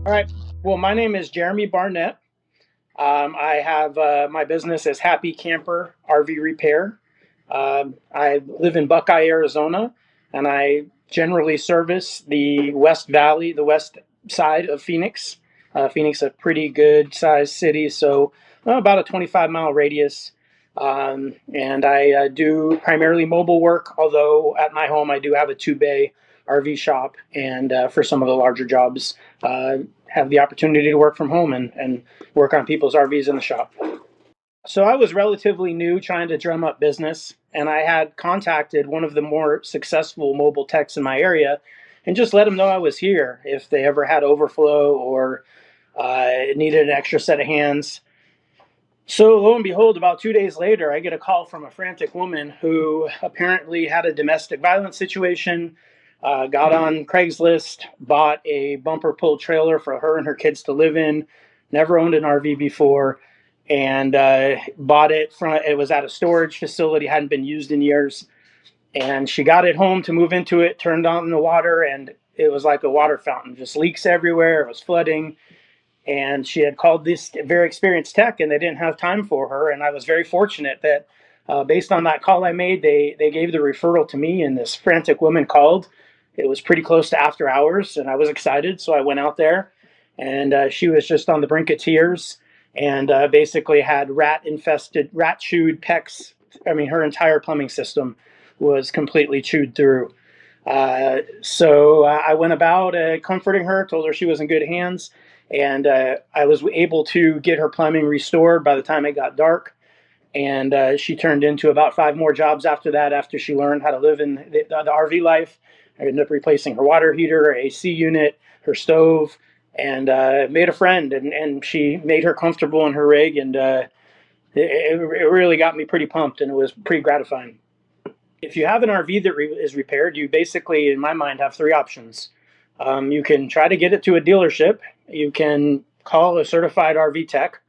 All right. Well, my name is Jeremy Barnett. I have my business is Happy Camper RV Repair. I live in Buckeye, Arizona, and I generally service the West Valley, the west side of Phoenix. Phoenix is a pretty good sized city, so about a 25-mile radius. And I do primarily mobile work, although at my home I do have a two-bay RV shop, and for some of the larger jobs, have the opportunity to work from home and work on people's RVs in the shop. So I was relatively new trying to drum up business, and I had contacted one of the more successful mobile techs in my area and just let them know I was here if they ever had overflow or needed an extra set of hands. So lo and behold, about 2 days later, I get a call from a frantic woman who apparently had a domestic violence situation, got on Craigslist, bought a bumper pull trailer for her and her kids to live in, never owned an RV before, and bought it from, it was at a storage facility, hadn't been used in years. And she got it home to move into it, turned on the water, and it was like a water fountain, just leaks everywhere. It was flooding, and she had called this very experienced tech, and they didn't have time for her. And I was very fortunate that based on that call I made, they gave the referral to me, and this frantic woman called. It was pretty close to after hours, and I was excited, so I went out there, and she was just on the brink of tears, and basically had rat chewed pecs. I mean, her entire plumbing system was completely chewed through. So I went about comforting her, told her she was in good hands, and I was able to get her plumbing restored by the time it got dark. And she turned into about five more jobs after that, after she learned how to live in the RV life. I ended up replacing her water heater, her AC unit, her stove, and made a friend. And she made her comfortable in her rig, and it really got me pretty pumped, and it was pretty gratifying. If you have an RV that is repaired, you basically, in my mind, have three options. You can try to get it to a dealership. You can call a certified RV tech,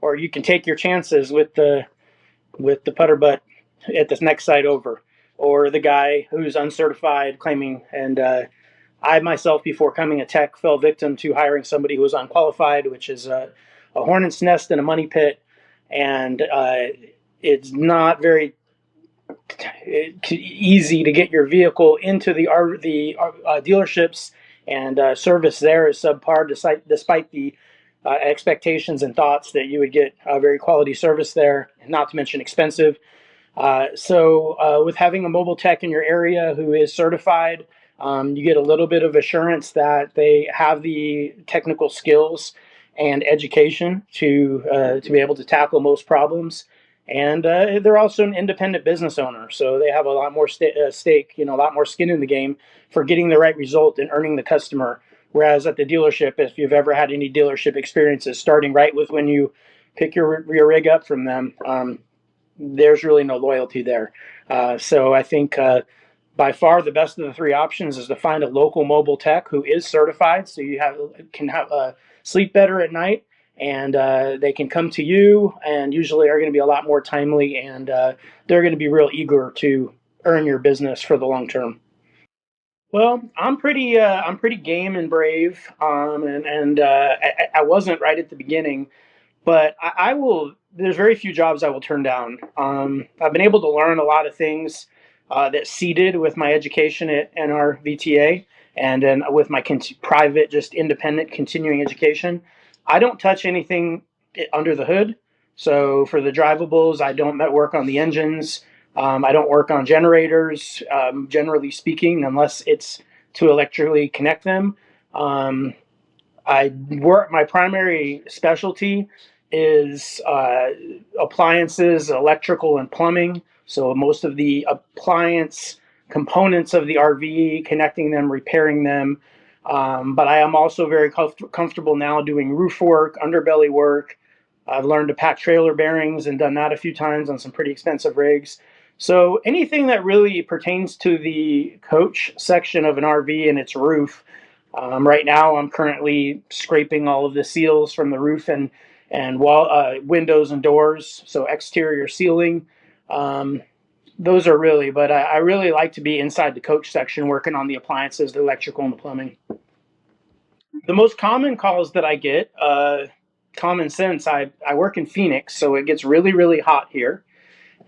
or you can take your chances with the putter butt at this next site over, or the guy who's uncertified claiming. And I myself, before coming a tech, fell victim to hiring somebody who was unqualified, which is a hornet's nest and a money pit, and it's not very easy to get your vehicle into the dealerships, and service there is subpar, despite the expectations and thoughts that you would get very quality service there, not to mention expensive. With having a mobile tech in your area who is certified, you get a little bit of assurance that they have the technical skills and education to be able to tackle most problems. And they're also an independent business owner, so they have a lot more stake, a lot more skin in the game for getting the right result and earning the customer. Whereas at the dealership, if you've ever had any dealership experiences, starting right with when you pick your rig up from them, there's really no loyalty there. So I think by far the best of the three options is to find a local mobile tech who is certified, so you can have sleep better at night, and they can come to you, and usually are going to be a lot more timely, and they're going to be real eager to earn your business for the long term. Well, I'm pretty game and brave, and I wasn't right at the beginning, but I will. There's very few jobs I will turn down. I've been able to learn a lot of things that seeded with my education at NRVTA, and then with my private, just independent continuing education. I don't touch anything under the hood. So for the drivables, I don't work on the engines. I don't work on generators, generally speaking, unless it's to electrically connect them. Um, I work. My primary specialty is appliances, electrical, and plumbing. So most of the appliance components of the RV, connecting them, repairing them. But I am also very comfortable now doing roof work, underbelly work. I've learned to pack trailer bearings and done that a few times on some pretty expensive rigs. So anything that really pertains to the coach section of an RV and its roof. Right now, I'm currently scraping all of the seals from the roof and wall, windows and doors, so exterior sealing. Um, those are really, but I really like to be inside the coach section working on the appliances, the electrical, and the plumbing. The most common calls that I get, common sense. I work in Phoenix, so it gets really, really hot here.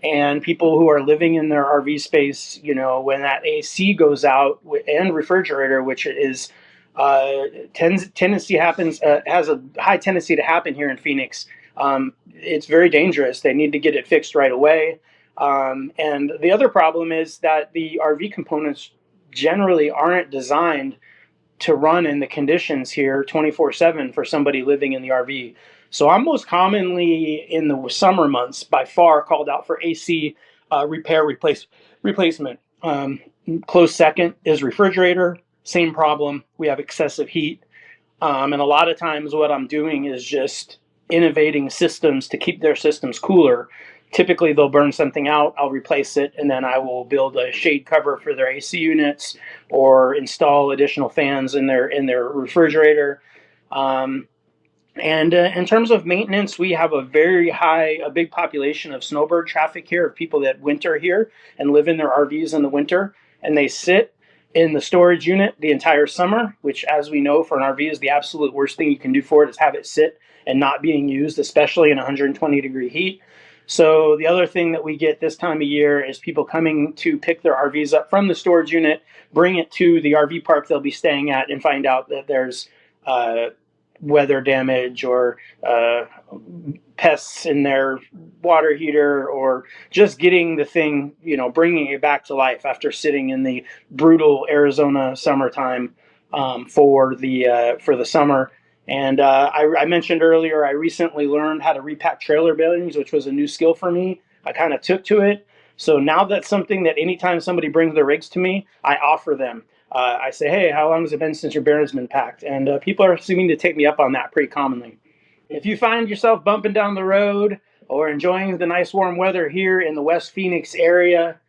And people who are living in their RV space, when that AC goes out and refrigerator, which is tendency happens has a high tendency to happen here in Phoenix. It's very dangerous. They need to get it fixed right away. And the other problem is that the RV components generally aren't designed to run in the conditions here 24/7 for somebody living in the RV. So I'm most commonly in the summer months by far called out for AC replacement. Close second is refrigerator. Same problem. We have excessive heat. And a lot of times, what I'm doing is just innovating systems to keep their systems cooler. Typically, they'll burn something out, I'll replace it, and then I will build a shade cover for their AC units or install additional fans in their refrigerator. Um, and in terms of maintenance, we have a big population of snowbird traffic here, of people that winter here and live in their RVs in the winter, and they sit in the storage unit the entire summer, which, as we know, for an RV is the absolute worst thing you can do for it, is have it sit and not being used, especially in 120-degree heat. So the other thing that we get this time of year is people coming to pick their RVs up from the storage unit, bring it to the RV park they'll be staying at, and find out that there's weather damage or pests in their water heater, or just getting the thing, bringing it back to life after sitting in the brutal Arizona summertime for the summer. And I mentioned earlier, I recently learned how to repack trailer bearings, which was a new skill for me. I kind of took to it. So now that's something that anytime somebody brings their rigs to me, I offer them. I say, hey, how long has it been since your bearing's been packed? And people are seeming to take me up on that pretty commonly. If you find yourself bumping down the road or enjoying the nice warm weather here in the West Phoenix area,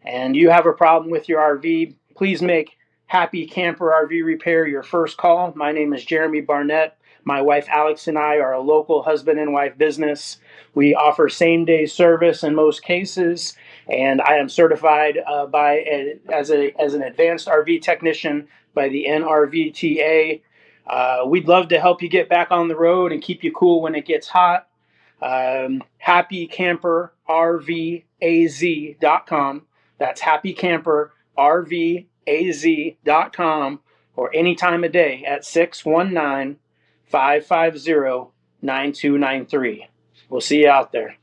and you have a problem with your RV, please make Happy Camper RV Repair your first call. My name is Jeremy Barnett. My wife Alex and I are a local husband and wife business. We offer same-day service in most cases, and I am certified as an advanced RV technician by the NRVTA. We'd love to help you get back on the road and keep you cool when it gets hot. HappyCamperRVAZ.com. That's HappyCamperRVAZ.com, or any time of day at 619 550 9293. We'll see you out there.